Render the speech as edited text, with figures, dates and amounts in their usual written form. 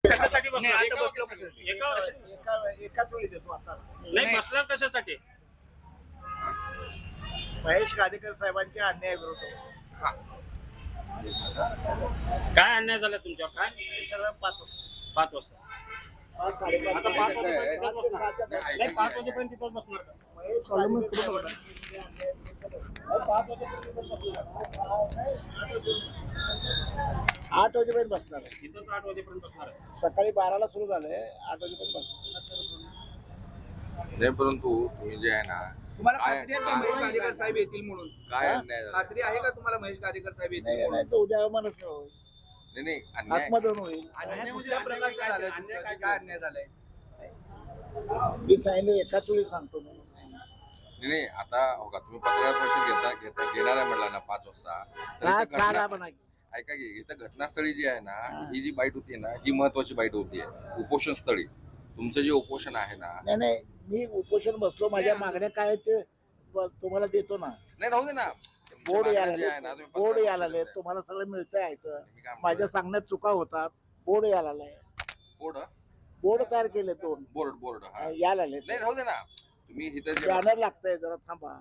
कशासाठी नाही, बसला? आता बसलो कशासाठी? एकाच वेळी देतो आता. नाही बसला कशासाठी? महेश गाडेकर साहेबांच्या अन्यायाविरोधात हा. काय अन्याय झाला तुमच्यावर? काय हे सगळं 5 वाजता. 5 वाजता? 5 साडेपाच आता 5 वाजेपर्यंत तिथंच वाजता. बसणार? नाही 5 वाजेपर्यंत तिथंच बसणार का? महेश गाडेकर साहेबांनी केलेल्या अन्यायाविरोधात 5 वाजेपर्यंत तिथंच बसणार? 8 वाजेपर्यंत बसणार आहे. तिथंच 8 वाजेपर्यंत बसणार आहे. सकाळी 12ला सुरू झालंय, 8 वाजेपर्यंत बसणार. नाही, परंतु तुम्ही जे आहे ना, तुम्हाला काय- खात्री आहे का महेश गाडेकर साहेब येतील म्हणून? काय अन्याय झाला? खात्री आहे का तुम्हाला महेश गाडेकर साहेब येतील नाही म्हणून? नाही तर उद्या मनच होईल, नाही अन्याय आत्मदहन होईल. अन्याय कुठल्या प्रकारचा झालाय? काय अन्याय झालाय? मी सांगितलं एकाच वेळी सांगतो म्हणून. नाही आता हो का, तुम्ही पत्रकार परिषद घेणार आहे म्हणला ना 5 वाजता, तर हा, इथं साला घटना- म्हणा की. ऐका की इथं घटनास्थळी जी आहे ना, हा. ही जी बाईट होती ना, ही महत्वाची बाईट होती उपोषण स्थळी. तुमचं जे उपोषण आहे ना, नाही नाही, मी उपोषण बसलो, माझ्या मागण्या काय आहेत ते तुम्हाला देतो ना. नाही राहू दे ना. तुमच्या बोर्ड मागण्या यायला जे आहे ना, तुम्ही बोर्ड पत्रकार यायला परिषदेत तुम्हाला सगळं मिळतंय ऐकतं. मी काय म्हणतो, माझ्या सांगण्यात चुका होतात. बोर्ड यायला बोर्ड बोर्ड तयार केले 2 बोर्ड हा. यायला नाही राहू दे ना. तुम्ही इथं जे बॅनर लागतंय, जरा थांबा.